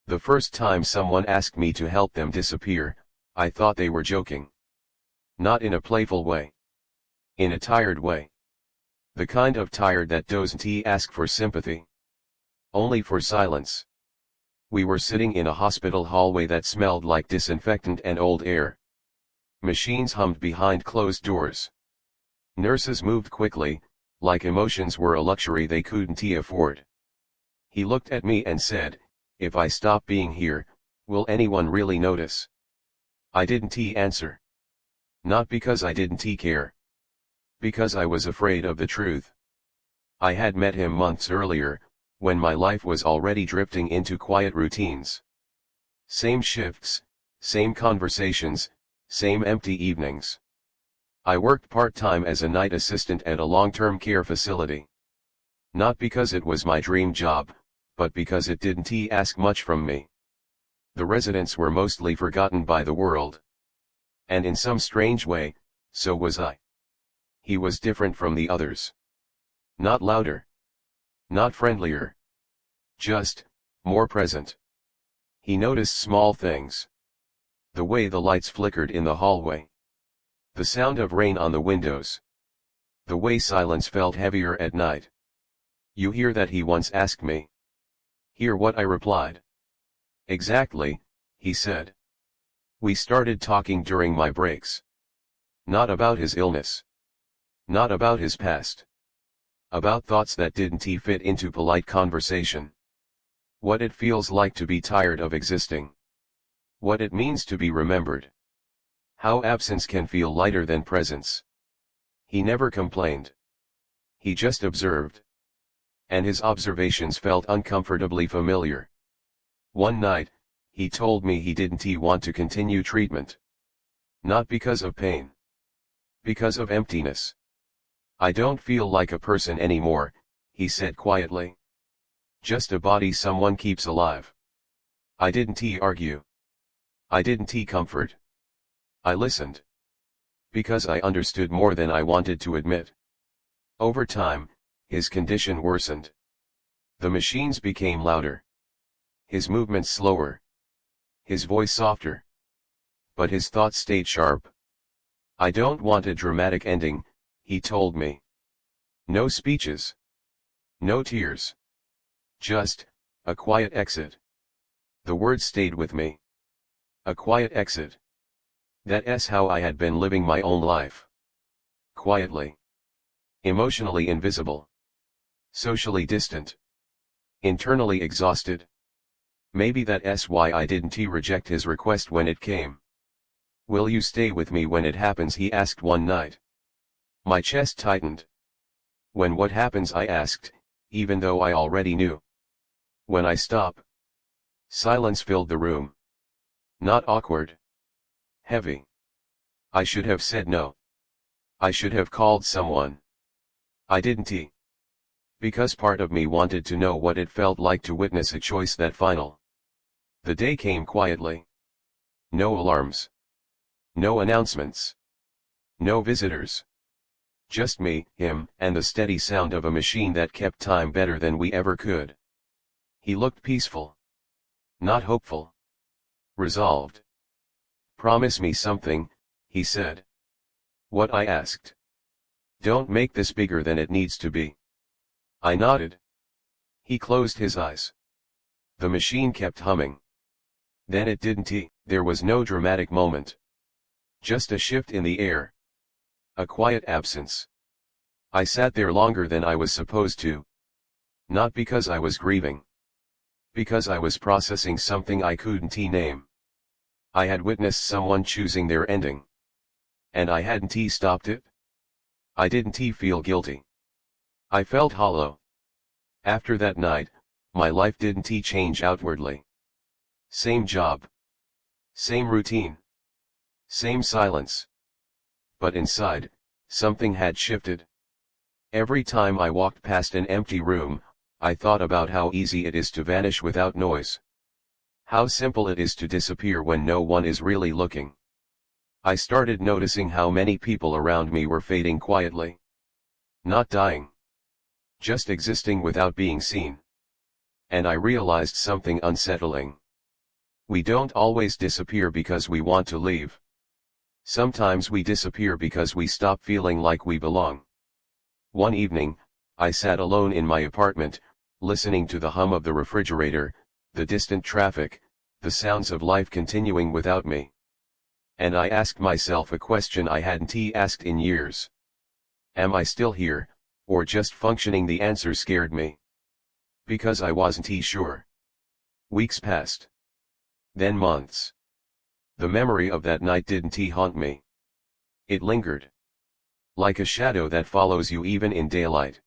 The first time someone asked me to help them disappear, I thought they were joking. Not in a playful way. In a tired way. The kind of tired that doesn't ask for sympathy. Only for silence. We were sitting in a hospital hallway that smelled like disinfectant and old air. Machines hummed behind closed doors. Nurses moved quickly, like emotions were a luxury they couldn't afford. He looked at me and said, "If I stop being here, will anyone really notice?" I didn't answer. Not because I didn't care. Because I was afraid of the truth. I had met him months earlier, when my life was already drifting into quiet routines. Same shifts, same conversations, same empty evenings. I worked part-time as a night assistant at a long-term care facility. Not because it was my dream job, but because it didn't ask much from me. The residents were mostly forgotten by the world. And in some strange way, so was I. He was different from the others. Not louder. Not friendlier. Just, more present. He noticed small things. The way the lights flickered in the hallway. The sound of rain on the windows. The way silence felt heavier at night. "You hear that?" he once asked me. Hear what? I replied. "Exactly," he said. We started talking during my breaks. Not about his illness. Not about his past. About thoughts that didn't fit into polite conversation. What it feels like to be tired of existing. What it means to be remembered. How absence can feel lighter than presence. He never complained. He just observed. And his observations felt uncomfortably familiar. One night, he told me he didn't want to continue treatment. Not because of pain. Because of emptiness. "I don't feel like a person anymore," he said quietly. "Just a body someone keeps alive." I didn't argue. I didn't comfort. I listened. Because I understood more than I wanted to admit. Over time, his condition worsened. The machines became louder. His movements slower. His voice softer. But his thoughts stayed sharp. "I don't want a dramatic ending," he told me. "No speeches. No tears. Just, a quiet exit." The word stayed with me. A quiet exit. That's how I had been living my own life. Quietly. Emotionally invisible. Socially distant. Internally exhausted. Maybe that's why I didn't reject his request when it came. "Will you stay with me when it happens?" he asked one night. My chest tightened. "When what happens?" I asked, even though I already knew. "When I stop." Silence filled the room. Not awkward. Heavy. I should have said no. I should have called someone. I didn't. Because part of me wanted to know what it felt like to witness a choice that final. The day came quietly. No alarms. No announcements. No visitors. Just me, him, and the steady sound of a machine that kept time better than we ever could. He looked peaceful. Not hopeful. Resolved. "Promise me something," he said. "What?" I asked. "Don't make this bigger than it needs to be." I nodded. He closed his eyes. The machine kept humming. Then it didn't. There was no dramatic moment. Just a shift in the air. A quiet absence. I sat there longer than I was supposed to. Not because I was grieving. Because I was processing something I couldn't name. I had witnessed someone choosing their ending. And I hadn't stopped it. I didn't feel guilty. I felt hollow. After that night, my life didn't change outwardly. Same job. Same routine. Same silence. But inside, something had shifted. Every time I walked past an empty room, I thought about how easy it is to vanish without noise. How simple it is to disappear when no one is really looking. I started noticing how many people around me were fading quietly. Not dying. Just existing without being seen. And I realized something unsettling. We don't always disappear because we want to leave. Sometimes we disappear because we stop feeling like we belong. One evening, I sat alone in my apartment, listening to the hum of the refrigerator, the distant traffic, the sounds of life continuing without me. And I asked myself a question I hadn't asked in years. Am I still here, or just functioning? The answer scared me. Because I wasn't sure. Weeks passed. Then months. The memory of that night didn't haunt me. It lingered. Like a shadow that follows you even in daylight.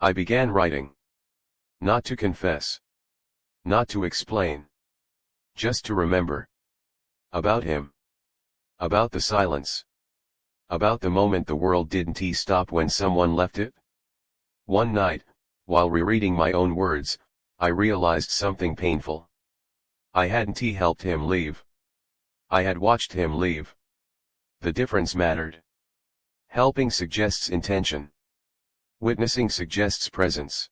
I began writing. Not to confess. Not to explain. Just to remember. About him. About the silence. About the moment the world didn't stop when someone left it. One night, while rereading my own words, I realized something painful. I hadn't helped him leave. I had watched him leave. The difference mattered. Helping suggests intention. Witnessing suggests presence.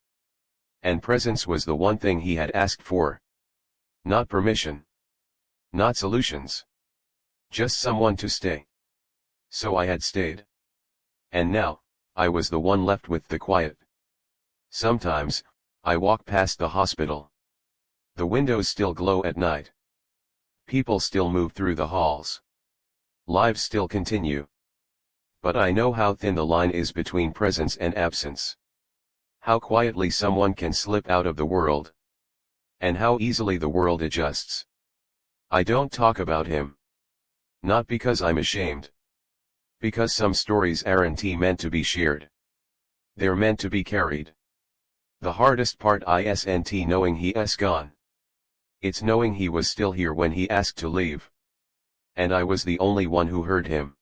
And presence was the one thing he had asked for. Not permission. Not solutions. Just someone to stay. So I had stayed. And now, I was the one left with the quiet. Sometimes, I walk past the hospital. The windows still glow at night. People still move through the halls. Lives still continue. But I know how thin the line is between presence and absence. How quietly someone can slip out of the world. And how easily the world adjusts. I don't talk about him. Not because I'm ashamed. Because some stories aren't meant to be shared. They're meant to be carried. The hardest part isn't knowing he's gone. It's knowing he was still here when he asked to leave. And I was the only one who heard him.